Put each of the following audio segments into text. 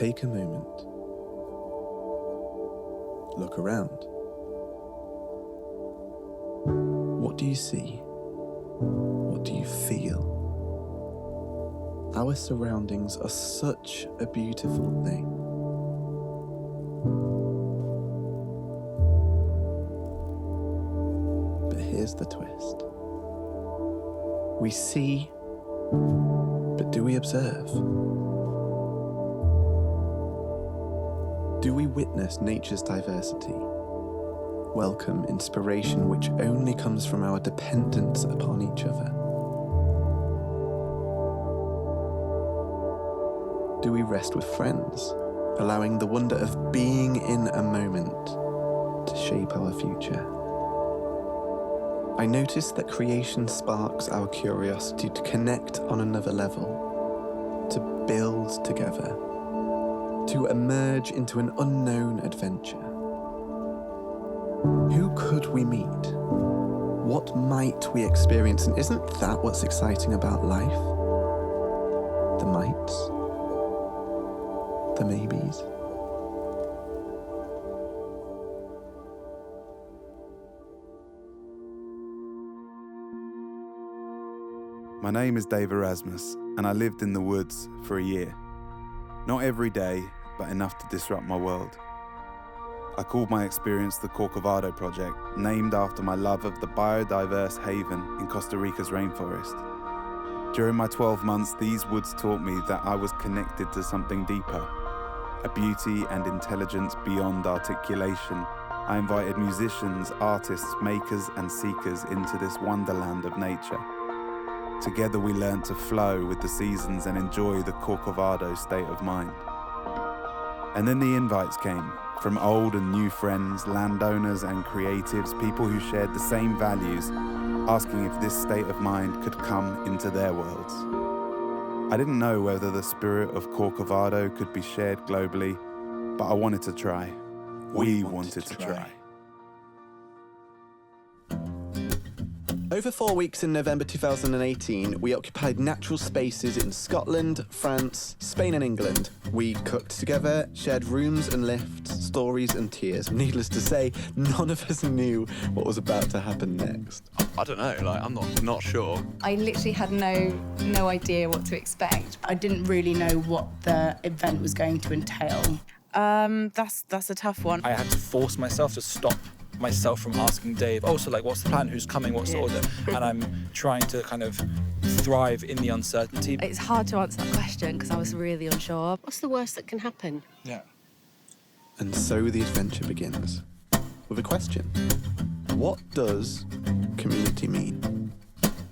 Take a moment. Look around. What do you see? What do you feel? Our surroundings are such a beautiful thing. But here's the twist. We see, but do we observe? Do we witness nature's diversity? Welcome inspiration which only comes from our dependence upon each other? Do we rest with friends, allowing the wonder of being in a moment to shape our future? I notice that creation sparks our curiosity to connect on another level, to build together, to emerge into an unknown adventure. Who could we meet? What might we experience? And isn't that what's exciting about life? The mights, the maybes. My name is Dave Erasmus, and I lived in the woods for a year. Not every day, but enough to disrupt my world. I called my experience the Corcovado Project, named after my love of the biodiverse haven in Costa Rica's rainforest. During my 12 months, these woods taught me that I was connected to something deeper, a beauty and intelligence beyond articulation. I invited musicians, artists, makers, and seekers into this wonderland of nature. Together we learned to flow with the seasons and enjoy the Corcovado state of mind. And then the invites came, from old and new friends, landowners and creatives, people who shared the same values, asking if this state of mind could come into their worlds. I didn't know whether the spirit of Corcovado could be shared globally, but I wanted to try. We wanted to try. Over 4 weeks in November 2018, we occupied natural spaces in Scotland, France, Spain and England. We cooked together, shared rooms and lifts, stories and tears. Needless to say, none of us knew what was about to happen next. I don't know, I'm not sure. I literally had no idea what to expect. I didn't really know what the event was going to entail. That's a tough one. I had to force myself to stop myself from asking Dave, what's the plan, who's coming, what's the order? And I'm trying to kind of thrive in the uncertainty. It's hard to answer that question because I was really unsure. What's the worst that can happen? Yeah. And so the adventure begins with a question. What does community mean?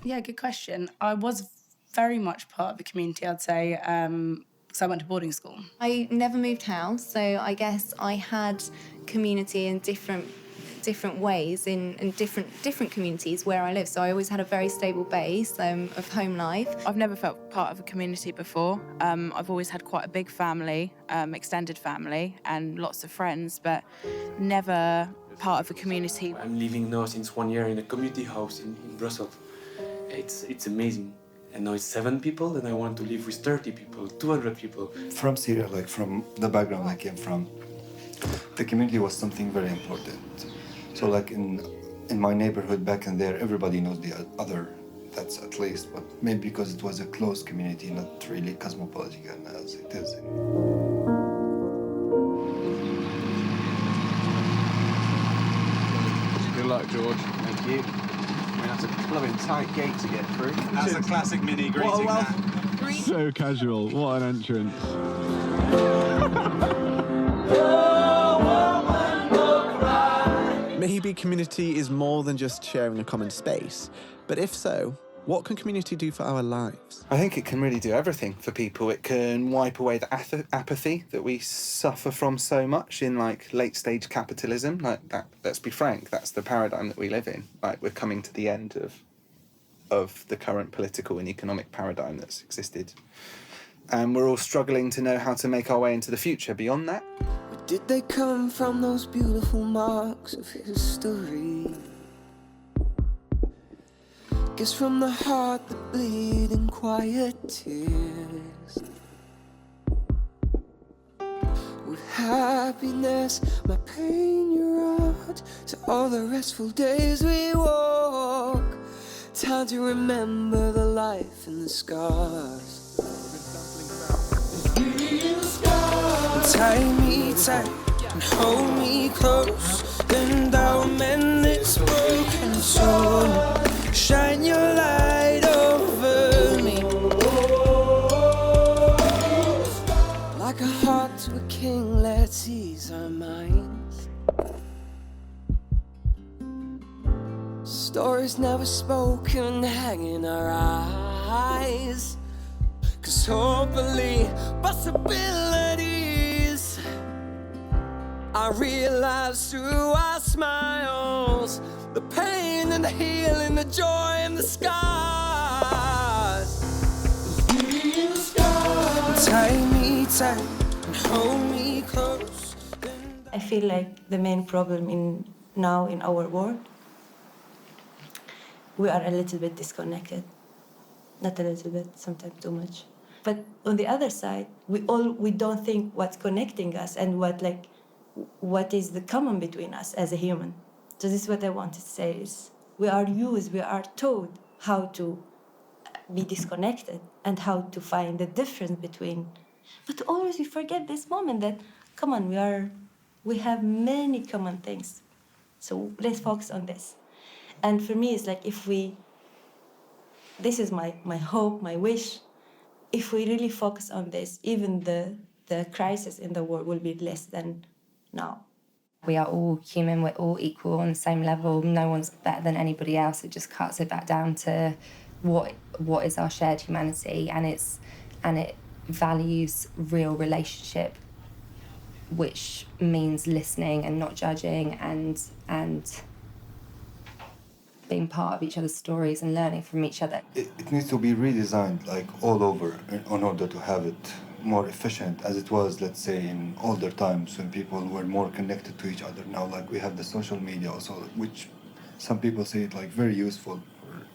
Yeah, good question. I was very much part of the community, I'd say, because I went to boarding school. I never moved house, so I guess I had community in different ways in different communities where I live. So I always had a very stable base of home life. I've never felt part of a community before. I've always had quite a big family, extended family, and lots of friends, but never part of a community. I'm living now since 1 year in a community house in Brussels. It's amazing. And now it's 7 people, and I want to live with 30 people, 200 people. From Syria, from the background I came from, the community was something very important. So in my neighborhood back in there, everybody knows the other, that's at least, but maybe because it was a closed community, not really cosmopolitan as it is. Good luck, George. Thank you. That's a blowing tight gate to get through. That's a classic mini greeting. So casual. What an entrance. Maybe community is more than just sharing a common space. But if so, what can community do for our lives? I think it can really do everything for people. It can wipe away the apathy that we suffer from so much in late-stage capitalism. That. Let's be frank, that's the paradigm that we live in. We're coming to the end of the current political and economic paradigm that's existed. And we're all struggling to know how to make our way into the future beyond that. Where did they come from, those beautiful marks of history? Guess from the heart that bleed in quiet tears. happiness, my pain your art. To all the restful days we walk. Time to remember the life and the scars. Tie me tight and hold me close, and I'll mend this broken soul. Shine your light over me, like a heart to a king. Let's ease our minds. Stories never spoken hang in our eyes, 'cause hopefully possibilities I realize through our smiles, the pain and the healing, the joy and the scars. Tie me tight and hold me close. I feel like the main problem now in our world, we are a little bit disconnected. Not a little bit, sometimes too much. But on the other side, we don't think what's connecting us and what is the common between us as a human. So this is what I want to say is we are taught how to be disconnected and how to find the difference between. But always we forget this moment that, come on, we have many common things. So let's focus on this. And for me, it's like this is my hope, my wish. If we really focus on this, even the crisis in the world will be less than now. We are all human, we're all equal on the same level. No one's better than anybody else. It just cuts it back down to what is our shared humanity, and it values real relationship, which means listening and not judging and being part of each other's stories and learning from each other. It needs to be redesigned like all over in order to have it more efficient, as it was, let's say, in older times when people were more connected to each other. Now, like, we have the social media also, which some people say it like very useful for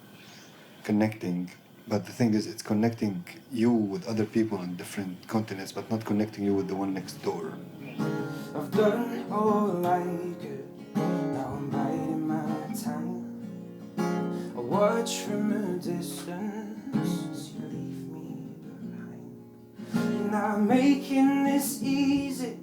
connecting. But the thing is, it's connecting you with other people in different continents, but not connecting you with the one next door. I've done all I could, now I'm biding my time. I watch from a distance, you leave me behind. You're not making this easy,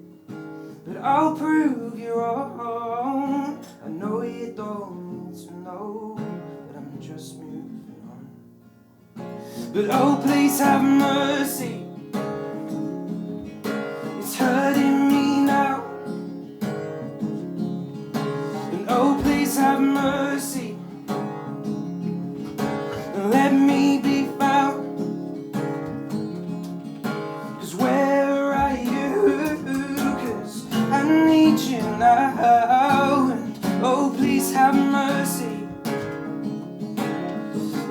but I'll prove you wrong. I know you don't need to know, but I'm just moving on. But oh, please have mercy, it's hurting me now. And oh, please have mercy, let me be found. 'Cause where are you? 'Cause I need you now. And oh, please have mercy.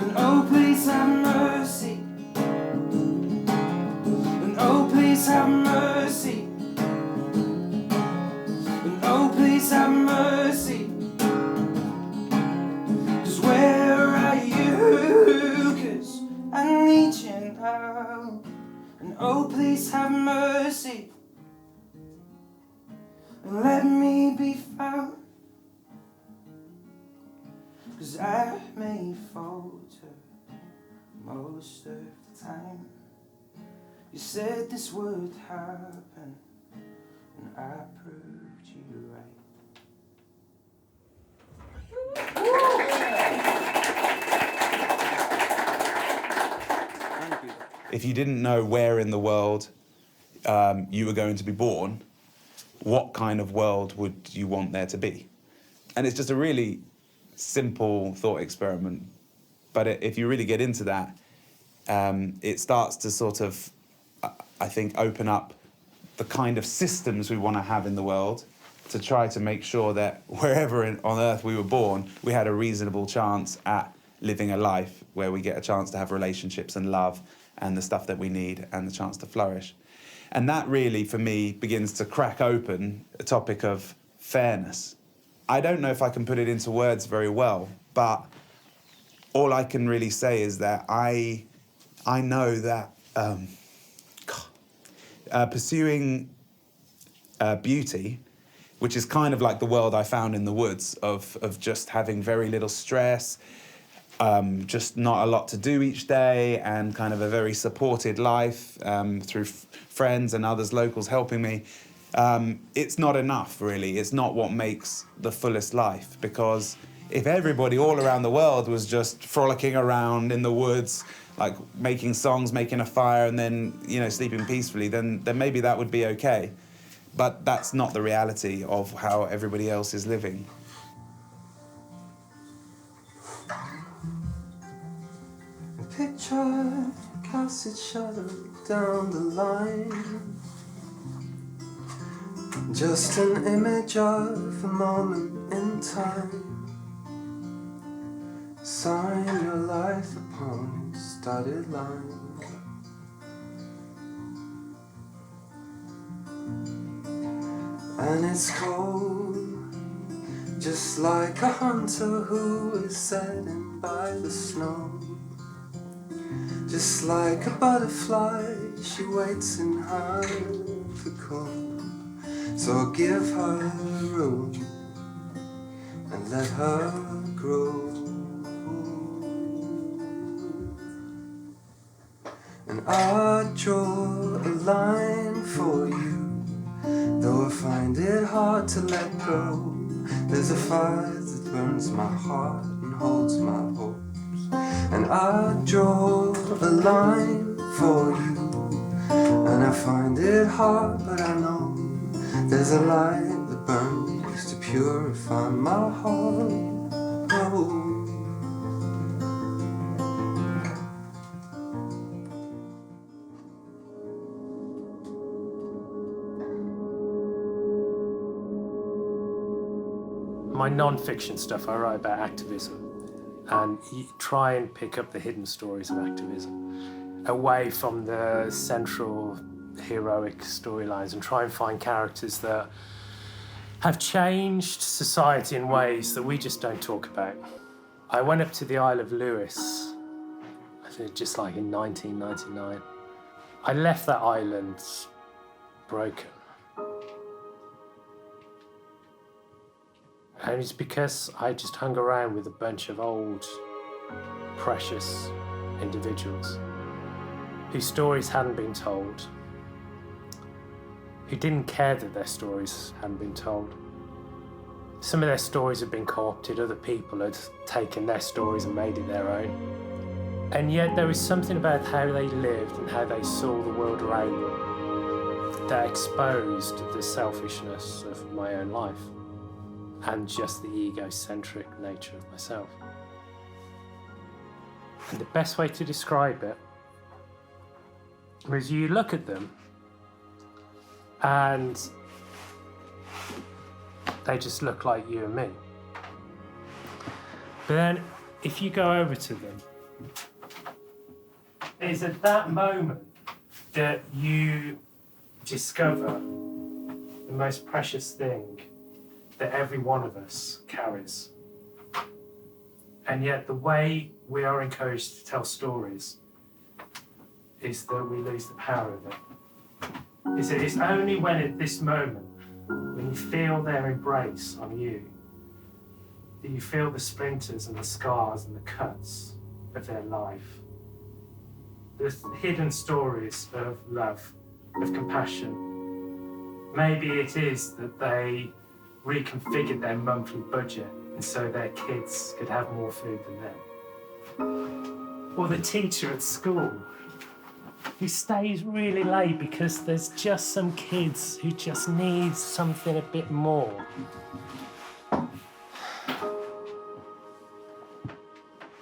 And oh, please have mercy. And oh, please have mercy. And oh, please have mercy. 'Cause where are you? 'Cause I need you now. And oh, please have mercy, and let me be found. 'Cause I may falter most of the time. You said this would happen, and I proved you right. If you didn't know where in the world you were going to be born, what kind of world would you want there to be? And it's just a really simple thought experiment. But if you really get into that, it starts to sort of, I think, open up the kind of systems we want to have in the world to try to make sure that wherever on Earth we were born, we had a reasonable chance at living a life where we get a chance to have relationships and love and the stuff that we need and the chance to flourish. And that really, for me, begins to crack open a topic of fairness. I don't know if I can put it into words very well, but all I can really say is that I know that pursuing beauty, which is kind of like the world I found in the woods of just having very little stress, just not a lot to do each day, and kind of a very supported life through friends and others, locals helping me. It's not enough, really. It's not what makes the fullest life, because if everybody all around the world was just frolicking around in the woods, like making songs, making a fire, and then, you know, sleeping peacefully, then maybe that would be okay. But that's not the reality of how everybody else is living. Picture cast each other down the line. Just an image of a moment in time. Sign your life upon its dotted line. And it's cold, just like a hunter who is saddened by the snow. Just like a butterfly, she waits in her cocoon. So give her room and let her grow. And I draw a line for you, though I find it hard to let go. There's a fire that burns my heart and holds my hopes. And I draw a line for you, and I find it hard, but I know there's a light that burns to purify my heart. Oh. My non-fiction stuff, I write about activism, and try and pick up the hidden stories of activism away from the central heroic storylines, and try and find characters that have changed society in ways that we just don't talk about. I went up to the Isle of Lewis, I think just like in 1999. I left that island broken. And it's because I just hung around with a bunch of old, precious individuals whose stories hadn't been told, who didn't care that their stories hadn't been told. Some of their stories had been co-opted, other people had taken their stories and made it their own. And yet there was something about how they lived and how they saw the world around them that exposed the selfishness of my own life and just the egocentric nature of myself. And the best way to describe it was you look at them and they just look like you and me. But then if you go over to them, it's at that moment that you discover the most precious thing that every one of us carries. And yet the way we are encouraged to tell stories is that we lose the power of it. It's only when at this moment, when you feel their embrace on you, that you feel the splinters and the scars and the cuts of their life. The hidden stories of love, of compassion. Maybe it is that they reconfigured their monthly budget and so their kids could have more food than them. Or the teacher at school who stays really late because there's just some kids who just need something a bit more.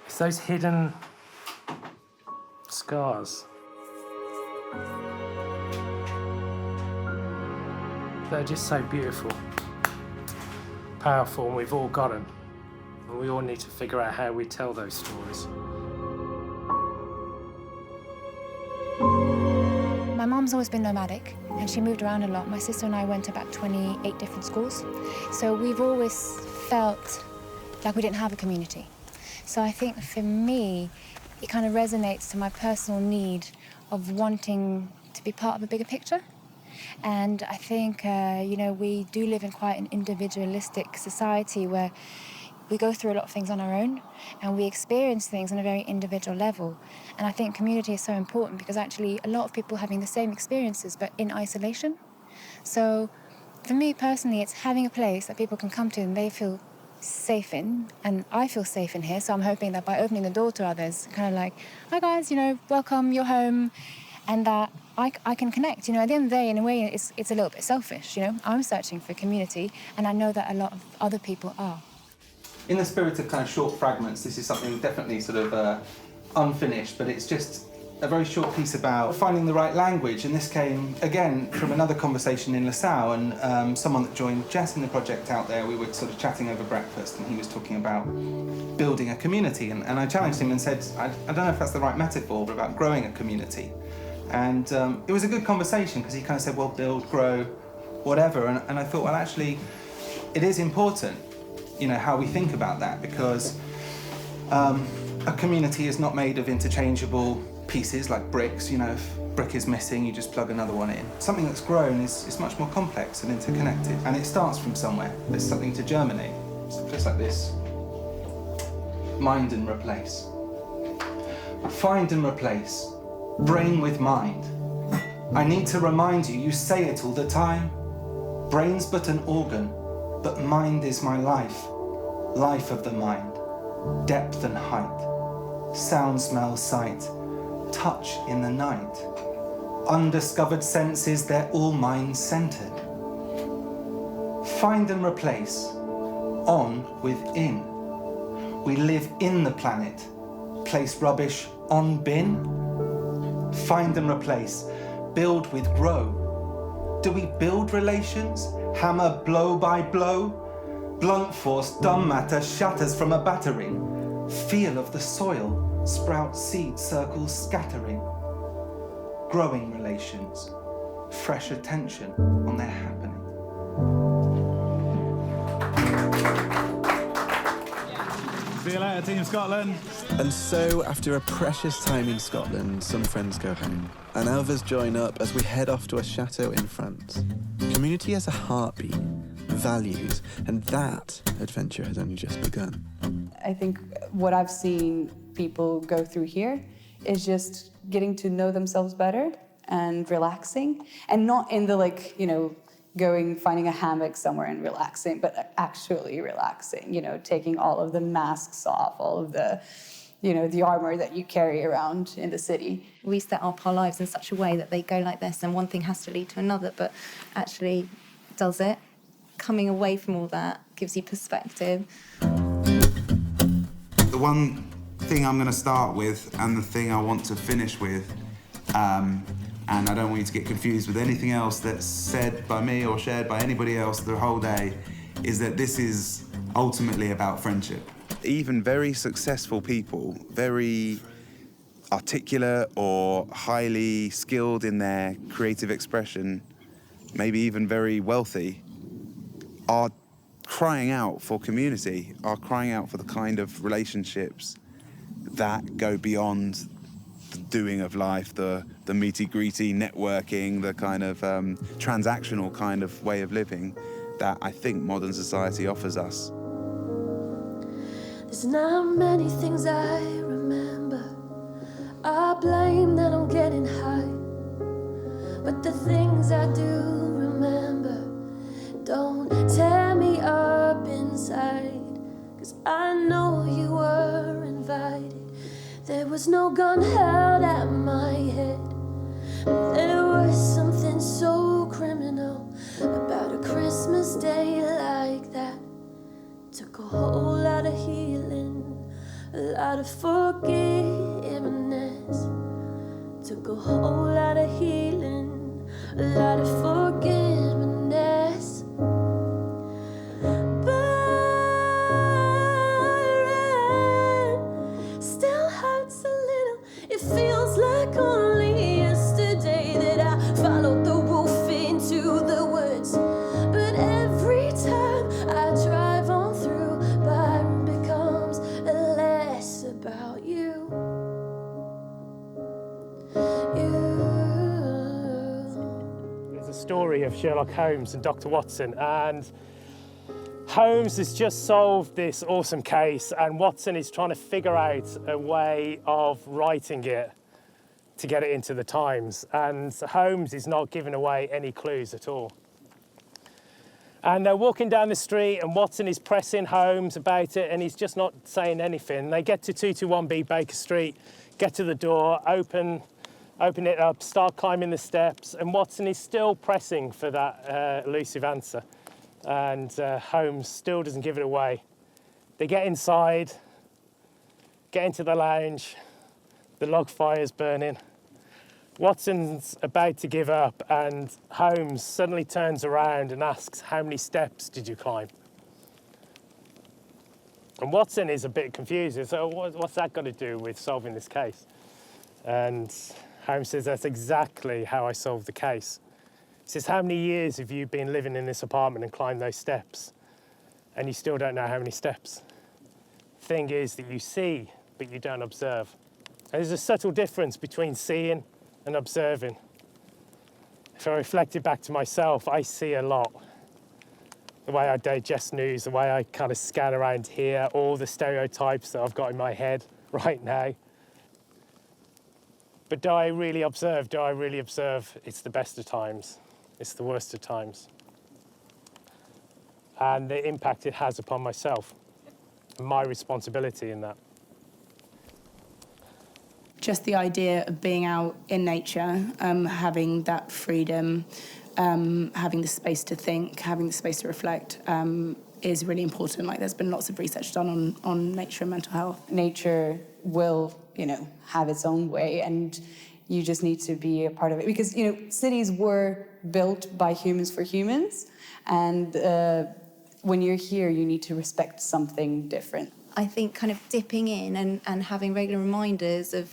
It's those hidden scars. They're just so beautiful, powerful, and we've all got them. And we all need to figure out how we tell those stories. My mom's always been nomadic, and she moved around a lot. My sister and I went to about 28 different schools. So we've always felt like we didn't have a community. So I think for me, it kind of resonates to my personal need of wanting to be part of a bigger picture. And I think, we do live in quite an individualistic society where we go through a lot of things on our own and we experience things on a very individual level. And I think community is so important because actually a lot of people having the same experiences but in isolation. So for me personally, it's having a place that people can come to and they feel safe in, and I feel safe in here. So I'm hoping that by opening the door to others, kind of like, hi guys, welcome, you're home, and that I can connect. At the end of the day, in a way, it's a little bit selfish. I'm searching for community, and I know that a lot of other people are. In the spirit of kind of short fragments, this is something definitely sort of unfinished, but it's just a very short piece about finding the right language. And this came, again, from another conversation in LaSalle, and someone that joined Jess in the project out there, we were sort of chatting over breakfast, and he was talking about building a community. And I challenged him and said, I don't know if that's the right metaphor, but about growing a community. And it was a good conversation, because he kind of said, well, build, grow, whatever. And I thought, well, actually, it is important, how we think about that, because a community is not made of interchangeable pieces like bricks. If a brick is missing, you just plug another one in. Something that's grown is much more complex and interconnected, and it starts from somewhere. There's something to germinate. So just like this. Mind and replace. Find and replace. Brain with mind. I need to remind you, you say it all the time. Brain's but an organ, but mind is my life. Life of the mind. Depth and height. Sound, smell, sight. Touch in the night. Undiscovered senses, they're all mind-centered. Find and replace. On with in. We live in the planet. Place rubbish on bin. Find and replace. Build with grow. Do we build relations? Hammer blow by blow? Blunt force, dumb matter shatters from a battering. Feel of the soil. Sprout seed circles scattering. Growing relations. Fresh attention on their happening. See you later, Team Scotland. And so, after a precious time in Scotland, some friends go home, and others join up as we head off to a chateau in France. Community has a heartbeat, values, and that adventure has only just begun. I think what I've seen people go through here is just getting to know themselves better and relaxing, and not in the finding a hammock somewhere and relaxing, but actually relaxing, taking all of the masks off, all of the, the armor that you carry around in the city. We set up our lives in such a way that they go like this, and one thing has to lead to another, but actually does it. Coming away from all that gives you perspective. The one thing I'm going to start with, and the thing I want to finish with, and I don't want you to get confused with anything else that's said by me or shared by anybody else the whole day, is that this is ultimately about friendship. Even very successful people, very articulate or highly skilled in their creative expression, maybe even very wealthy, are crying out for community, are crying out for the kind of relationships that go beyond the doing of life, the meaty-greety networking, the kind of transactional kind of way of living that I think modern society offers us. There's not many things I remember. I blame that I'm getting high, but the things I do remember don't tear me up inside, 'cause I know you were invited. There was no gun held at my head, but there was something so criminal about a Christmas day like that. Took a whole lot of healing, a lot of forgiveness. Took a whole lot of healing, a lot of forgiveness. It feels like only yesterday that I followed the wolf into the woods. But every time I drive on through, Byron becomes less about you. There's a story of Sherlock Holmes and Dr. Watson, and Holmes has just solved this awesome case, and Watson is trying to figure out a way of writing it to get it into the Times, and Holmes is not giving away any clues at all. And they're walking down the street, and Watson is pressing Holmes about it, and he's just not saying anything. They get to 221B Baker Street, get to the door, open it up, start climbing the steps, and Watson is still pressing for that elusive answer. And Holmes still doesn't give it away. They get inside, get into the lounge, the log fire's burning. Watson's about to give up, and Holmes suddenly turns around and asks, "How many steps did you climb?" And Watson is a bit confused. So what's that got to do with solving this case? And Holmes says, "That's exactly how I solved the case." He says, "How many years have you been living in this apartment and climbed those steps? And you still don't know how many steps?" Thing is that you see, but you don't observe. And there's a subtle difference between seeing and observing. If I reflected back to myself, I see a lot. The way I digest news, the way I kind of scan around here, all the stereotypes that I've got in my head right now. But do I really observe? Do I really observe it's the best of times? It's the worst of times? And the impact it has upon myself, and my responsibility in that. Just the idea of being out in nature, having that freedom, having the space to think, having the space to reflect, is really important. Like, there's been lots of research done on nature and mental health. Nature will, have its own way, and you just need to be a part of it. Because, cities were built by humans for humans, and when you're here, you need to respect something different. I think kind of dipping in and having regular reminders of,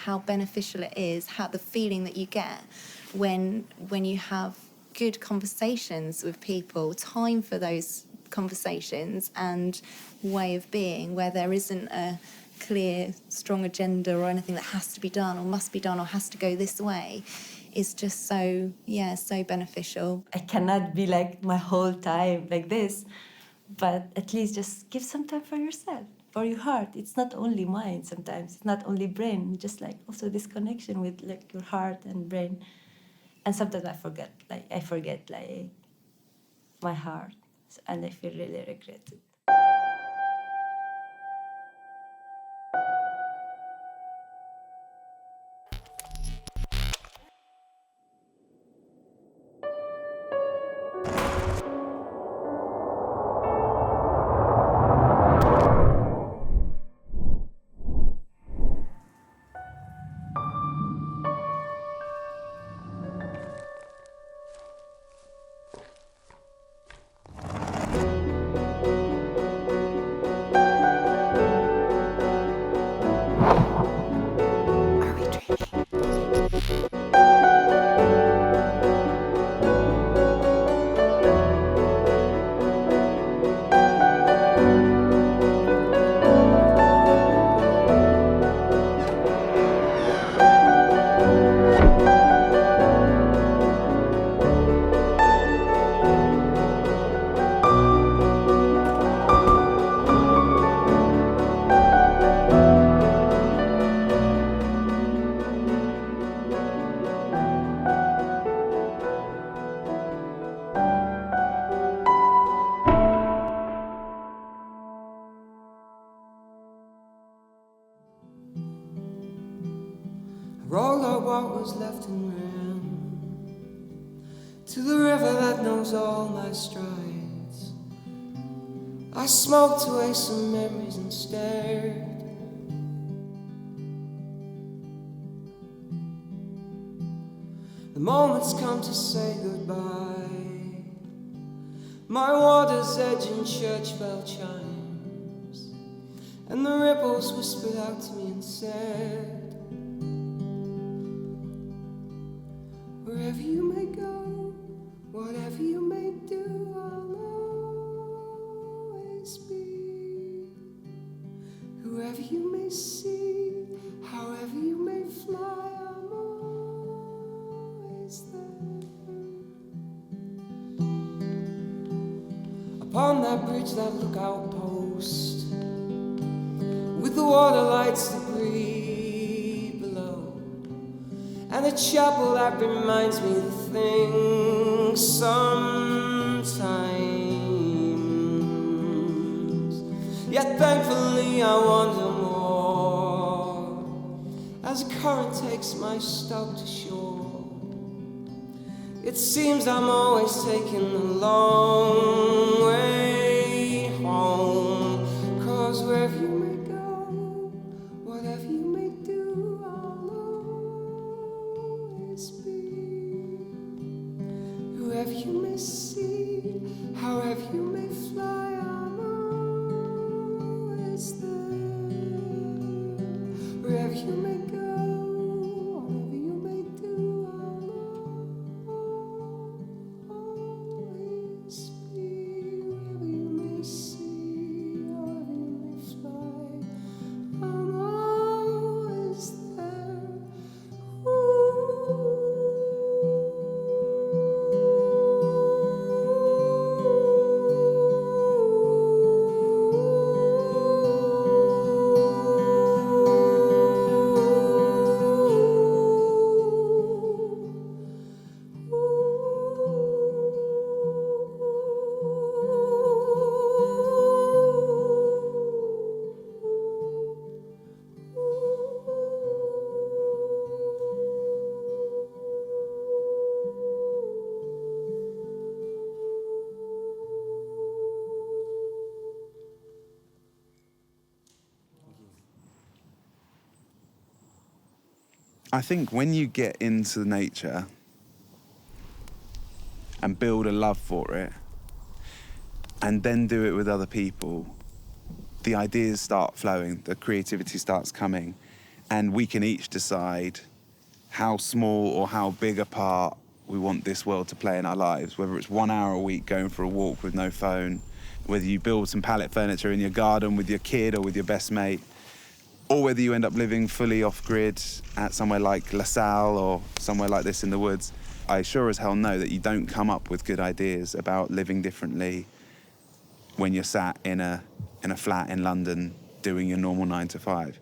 how beneficial it is, how the feeling that you get when you have good conversations with people, time for those conversations and way of being where there isn't a clear, strong agenda or anything that has to be done or must be done or has to go this way, is just so beneficial. I cannot be like my whole time like this, but at least just give some time for yourself, for your heart. It's not only mind sometimes, it's not only brain, just like also this connection with like your heart and brain. And sometimes I forget my heart, and I feel really regretted. Rolled up what was left and ran to the river that knows all my strides. I smoked away some memories and stared. The moment's come to say goodbye. My water's edge in church bell chimes, and the ripples whispered out to me and said, wherever you may go, whatever you may do, I'll always be. Whoever you may see, however you may fly, I'm upon that bridge, that lookout post, with the water lights to breathe below, and a chapel that reminds me of things sometimes. Yet thankfully I wonder more as the current takes my stock to shore. It seems I'm always taking the long way home, 'cause wherever you may go, whatever you may do, I'll always be. Whoever you may see, however you may fly, I'm always there. Wherever you may go, whatever you may do, I'll always be. Wherever you may see, however you may fly, I'm always there. I think when you get into nature and build a love for it and then do it with other people, the ideas start flowing, the creativity starts coming, and we can each decide how small or how big a part we want this world to play in our lives, whether it's 1 hour a week going for a walk with no phone, whether you build some pallet furniture in your garden with your kid or with your best mate, or whether you end up living fully off-grid at somewhere like LaSalle or somewhere like this in the woods. I sure as hell know that you don't come up with good ideas about living differently when you're sat in a flat in London doing your normal 9 to 5.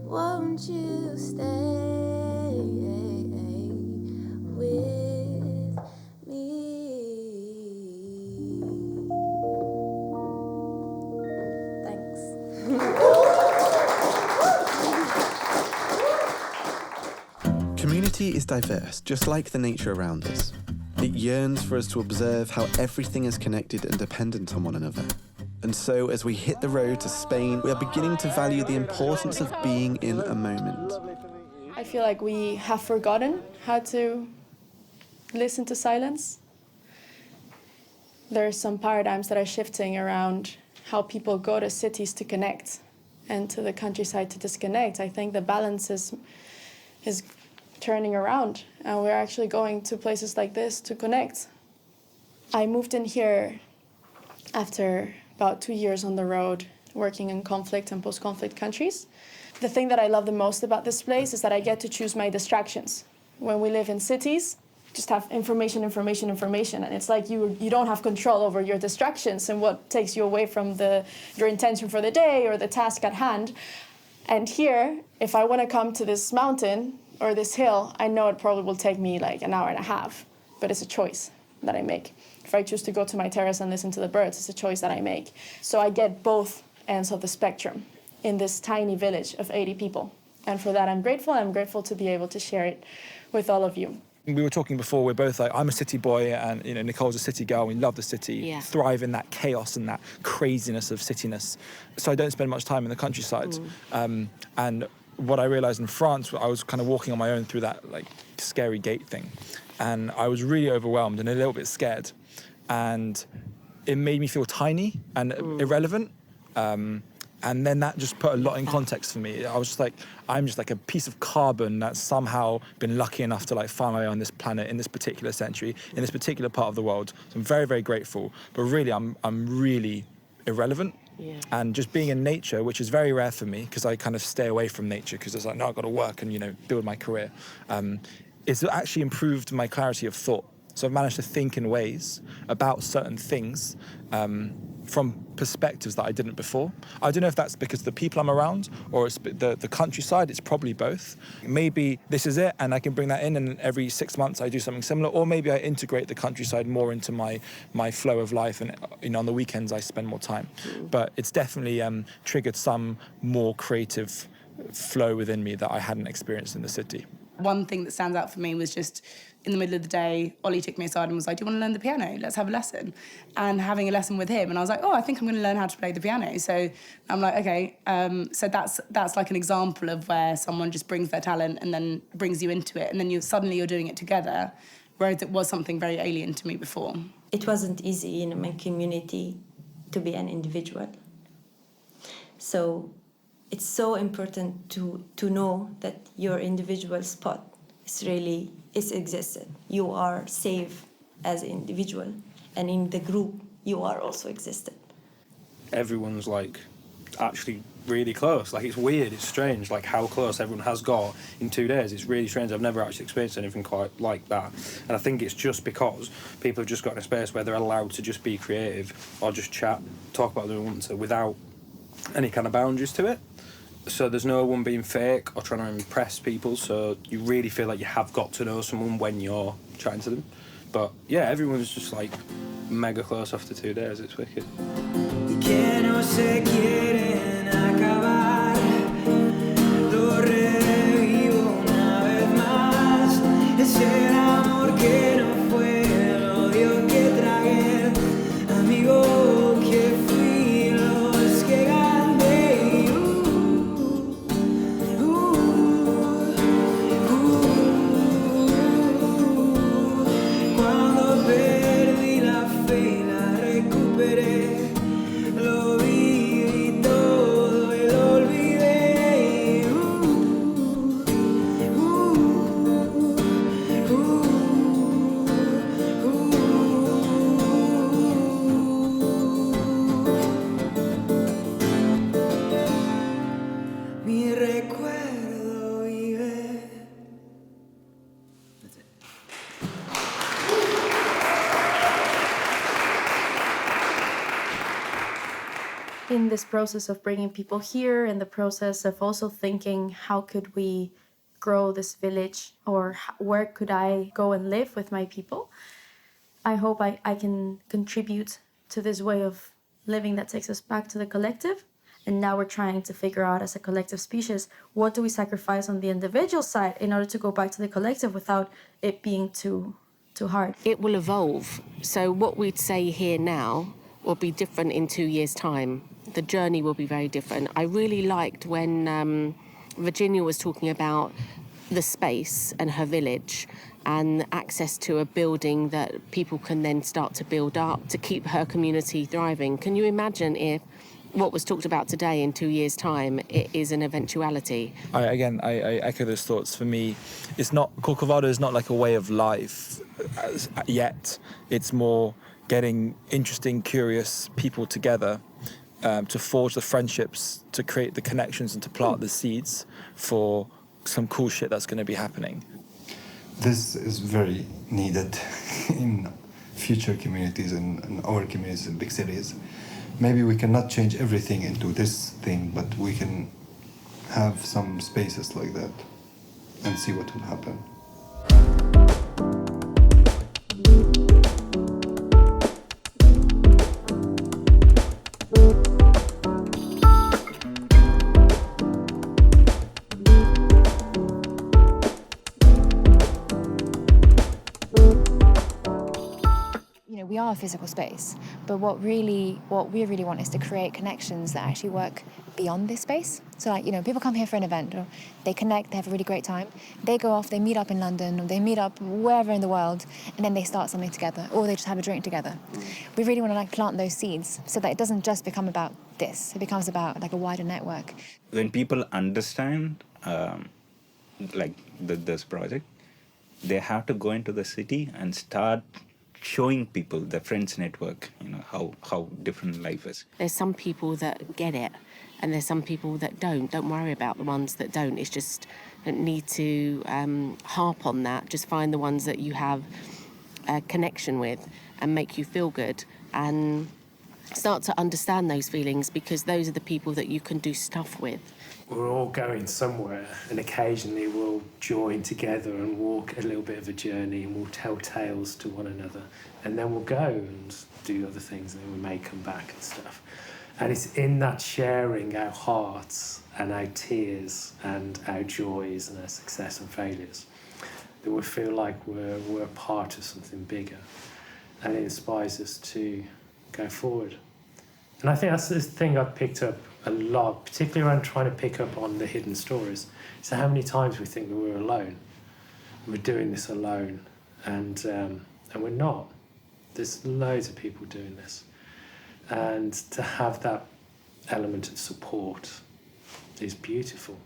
Won't you stay with me? Thanks. Community is diverse, just like the nature around us. It yearns for us to observe how everything is connected and dependent on one another. And so, as we hit the road to Spain, we are beginning to value the importance of being in a moment. I feel like we have forgotten how to listen to silence. There are some paradigms that are shifting around how people go to cities to connect and to the countryside to disconnect. I think the balance is turning around, and we're actually going to places like this to connect. I moved in here after about 2 years on the road, working in conflict and post-conflict countries. The thing that I love the most about this place is that I get to choose my distractions. When we live in cities, just have information, and it's like you don't have control over your distractions and what takes you away from your intention for the day or the task at hand. And here, if I want to come to this mountain or this hill, I know it probably will take me like an hour and a half, but it's a choice that I make. If I choose to go to my terrace and listen to the birds, it's a choice that I make. So I get both ends of the spectrum in this tiny village of 80 people. And for that, I'm grateful. I'm grateful to be able to share it with all of you. We were talking before, we're both like, I'm a city boy and Nicole's a city girl, we love the city, thrive in that chaos and that craziness of cityness. So I don't spend much time in the countryside. And what I realized in France, I was kind of walking on my own through that like scary gate thing. And I was really overwhelmed and a little bit scared. And it made me feel tiny and irrelevant. And then that just put a lot in context for me. I was just like, I'm just like a piece of carbon that's somehow been lucky enough to like find my way on this planet in this particular century, in this particular part of the world. So I'm very, very grateful. But really, I'm really irrelevant. Yeah. And just being in nature, which is very rare for me, because I kind of stay away from nature, because it's like, no, I've got to work and, build my career. It's actually improved my clarity of thought. So I've managed to think in ways about certain things from perspectives that I didn't before. I don't know if that's because of the people I'm around or it's the countryside. It's probably both. Maybe this is it and I can bring that in and every 6 months I do something similar, or maybe I integrate the countryside more into my flow of life and on the weekends I spend more time. But it's definitely triggered some more creative flow within me that I hadn't experienced in the city. One thing that stands out for me was just in the middle of the day, Ollie took me aside and was like, do you want to learn the piano? Let's have a lesson. And having a lesson with him, and I was like, oh, I think I'm going to learn how to play the piano. So I'm like, okay. So that's like an example of where someone just brings their talent and then brings you into it. And then suddenly you're doing it together, whereas it was something very alien to me before. It wasn't easy in my community to be an individual. So it's so important to know that your individual spot is existed. You are safe as an individual, and in the group you are also existed. Everyone's like actually really close. Like it's weird, it's strange, like how close everyone has got in 2 days. It's really strange. I've never actually experienced anything quite like that. And I think it's just because people have just got in a space where they're allowed to just be creative or just chat, talk about what they want to without any kind of boundaries to it. So there's no one being fake or trying to impress people, so you really feel like you have got to know someone when you're chatting to them. But yeah, everyone's just like mega close after 2 days, it's wicked. Y que no se quieren acabar, lo revivo una vez más, ese amor que no fue, el odio que tragué, amigo que fui, los que gané. Cuando perdí la fe y la recuperé, lo viví todo y lo olvidé. Mi recuerdo vive. In this process of bringing people here, in the process of also thinking how could we grow this village, or where could I go and live with my people, I hope I can contribute to this way of living that takes us back to the collective. And now we're trying to figure out as a collective species, what do we sacrifice on the individual side in order to go back to the collective without it being too hard. It will evolve. So what we'd say here now will be different in 2 years' time. The journey will be very different. I really liked when Virginia was talking about the space and her village and access to a building that people can then start to build up to keep her community thriving. Can you imagine if what was talked about today in 2 years' time, it is an eventuality? I echo those thoughts. For me, it's not, Corcovado is not like a way of life yet. It's more getting interesting, curious people together to forge the friendships, to create the connections and to plant the seeds for some cool shit that's going to be happening. This is very needed in future communities and our communities in big cities. Maybe we cannot change everything into this thing, but we can have some spaces like that and see what will happen. We are a physical space, but what we really want is to create connections that actually work beyond this space. So like, people come here for an event, or they connect, they have a really great time, they go off, they meet up in London, or they meet up wherever in the world, and then they start something together, or they just have a drink together. We really want to plant those seeds so that it doesn't just become about this, it becomes about a wider network. When people understand this project, they have to go into the city and start showing people the friends network, how different life is. There's some people that get it, and there's some people that don't. Don't worry about the ones that don't. It's just need to harp on that. Just find the ones that you have a connection with and make you feel good, and start to understand those feelings, because those are the people that you can do stuff with. We're all going somewhere, and occasionally we'll join together and walk a little bit of a journey, and we'll tell tales to one another, and then we'll go and do other things, and then we may come back and stuff. And it's in that sharing our hearts and our tears and our joys and our success and failures that we feel like we're part of something bigger, and it inspires us to go forward. And I think that's the thing I've picked up a lot, particularly around trying to pick up on the hidden stories. So how many times we think that we're alone, we're doing this alone, and we're not. There's loads of people doing this, and to have that element of support is beautiful.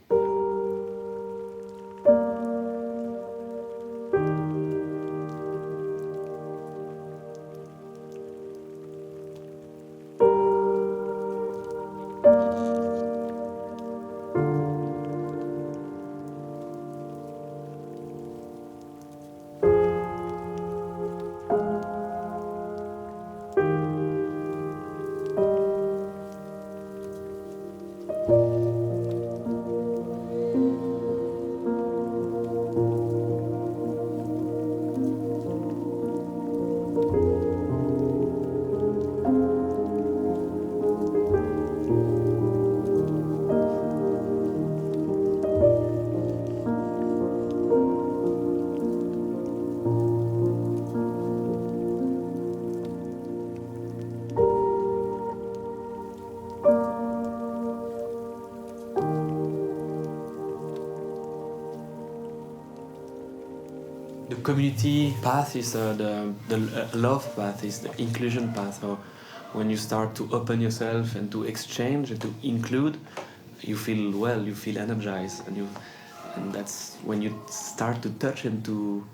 The community path is the love path, is the inclusion path. So when you start to open yourself and to exchange and to include, you feel well, you feel energized, and that's when you start to touch and to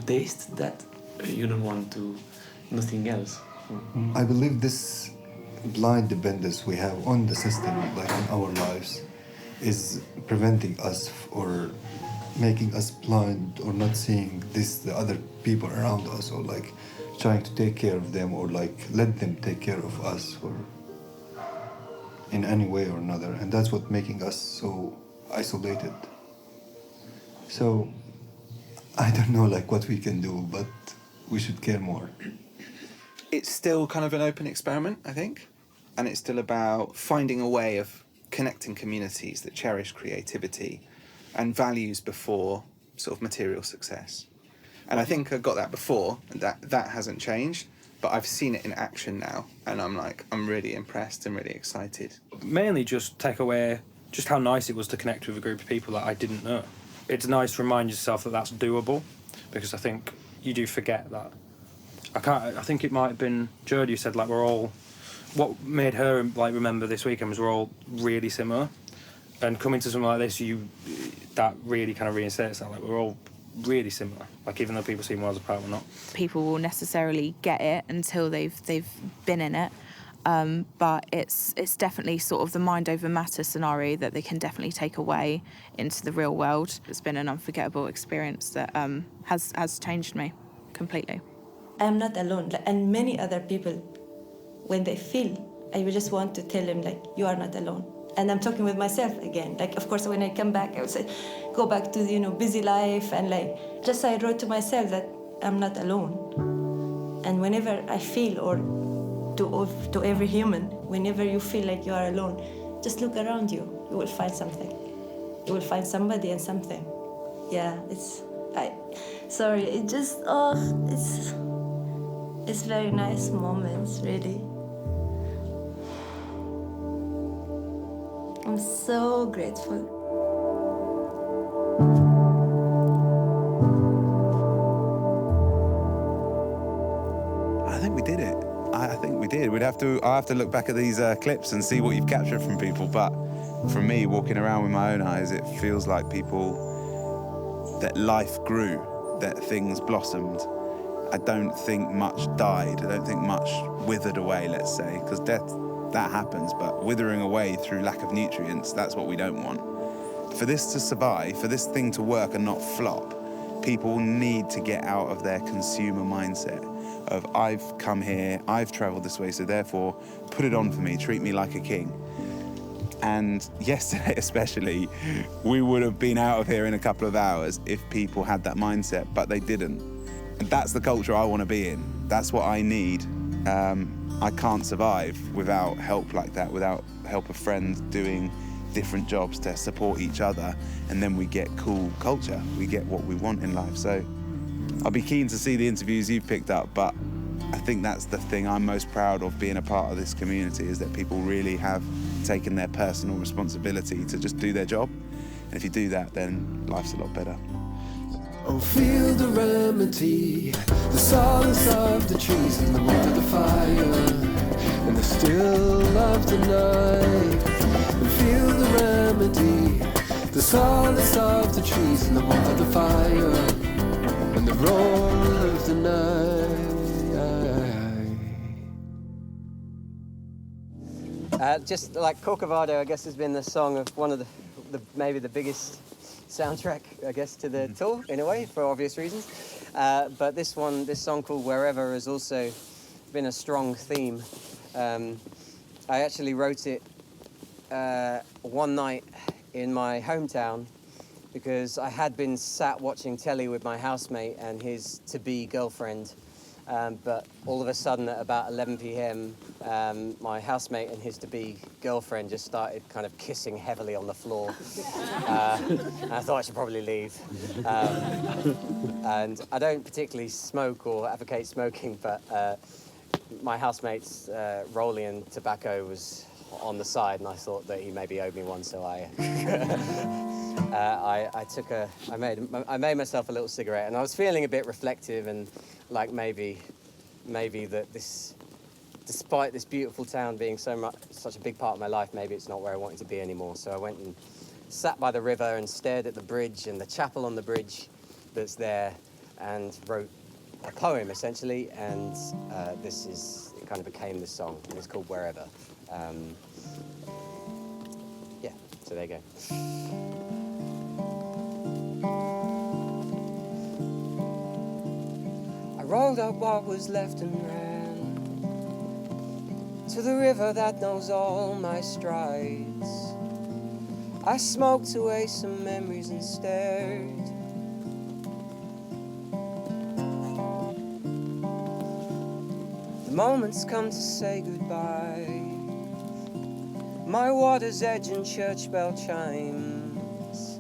taste that. You don't want to nothing else. I believe this blind dependence we have on the system, like in our lives, is preventing us or making us blind or not seeing the other people around us, or like trying to take care of them, or like let them take care of us, or in any way or another. And that's what making us so isolated. So I don't know like what we can do, but we should care more. It's still kind of an open experiment, I think, and it's still about finding a way of connecting communities that cherish creativity and values before sort of material success. And I think I got that before, and that hasn't changed, but I've seen it in action now, and I'm really impressed and really excited. Mainly just take away just how nice it was to connect with a group of people that I didn't know. It's nice to remind yourself that that's doable, because I think you do forget that. I think it might have been Jodie who said, like, we're all, what made her like remember this weekend was we're all really similar, and coming to something like this, that really kind of reinstates that, like, we're all really similar, like, even though people seem miles apart, we're not. People will necessarily get it until they've been in it, but it's definitely sort of the mind over matter scenario that they can definitely take away into the real world. It's been an unforgettable experience that has changed me completely. I'm not alone, and many other people, when they feel, I just want to tell them, like, you are not alone. And I'm talking with myself again. Like, of course, when I come back, I would say, go back to, busy life. And like, just I wrote to myself that I'm not alone. And whenever I feel, or to every human, whenever you feel like you are alone, just look around you. You will find something. You will find somebody and something. Yeah, sorry, it just, it's very nice moments, really. I'm so grateful. I think we did it. I think we did. I'll have to look back at these clips and see what you've captured from people. But from me, walking around with my own eyes, it feels like that life grew, that things blossomed. I don't think much died. I don't think much withered away, let's say, because death, that happens, but withering away through lack of nutrients, that's what we don't want. For this to survive, for this thing to work and not flop, people need to get out of their consumer mindset of, I've come here, I've traveled this way, so therefore put it on for me, treat me like a king. And yesterday especially, we would have been out of here in a couple of hours if people had that mindset, but they didn't. And that's the culture I want to be in. That's what I need. I can't survive without help like that, without help of friends doing different jobs to support each other, and then we get cool culture. We get what we want in life. So I'll be keen to see the interviews you've picked up, but I think that's the thing I'm most proud of being a part of this community, is that people really have taken their personal responsibility to just do their job. And if you do that, then life's a lot better. Oh, feel the remedy, the solace of the trees and the warmth of the fire, and the still of the night. And feel the remedy, the solace of the trees and the warmth of the fire, and the roar of the night. Just like Corcovado, I guess, has been the song of one of the maybe the biggest soundtrack, I guess, to the tour, in a way, for obvious reasons. But this song called Wherever, has also been a strong theme. I actually wrote it one night in my hometown because I had been sat watching telly with my housemate and his to-be girlfriend. But all of a sudden, at about 11 p.m., my housemate and his to-be girlfriend just started kind of kissing heavily on the floor. And I thought I should probably leave. And I don't particularly smoke or advocate smoking, but my housemate's Rolling tobacco was on the side, and I thought that he maybe owed me one, so I I made myself a little cigarette, and I was feeling a bit reflective and like maybe that this, despite this beautiful town being such a big part of my life, maybe it's not where I wanted to be anymore. So I went and sat by the river and stared at the bridge and the chapel on the bridge that's there, and wrote a poem essentially. And it kind of became this song, and it's called Wherever. Yeah, so there you go. I rolled up what was left and ran to the river that knows all my strides. I smoked away some memories and stared. The moment's come to say goodbye. My water's edge and church bell chimes,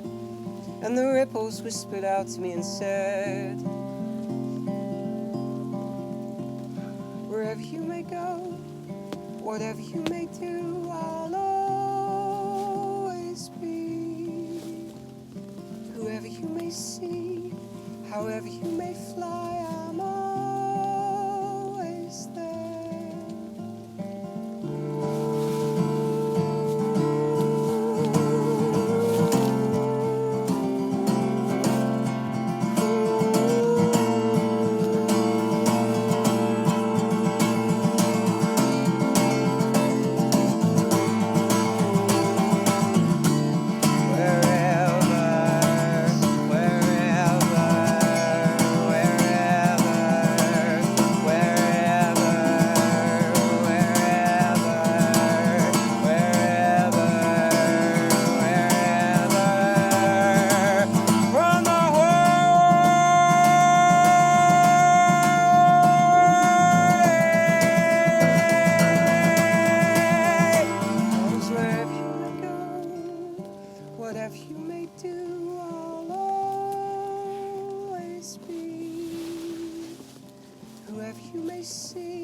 and the ripples whispered out to me and said, wherever you may go, whatever you may do, I'll always be. Whoever you may see, however you may fly, I'm always there. Wherever you may see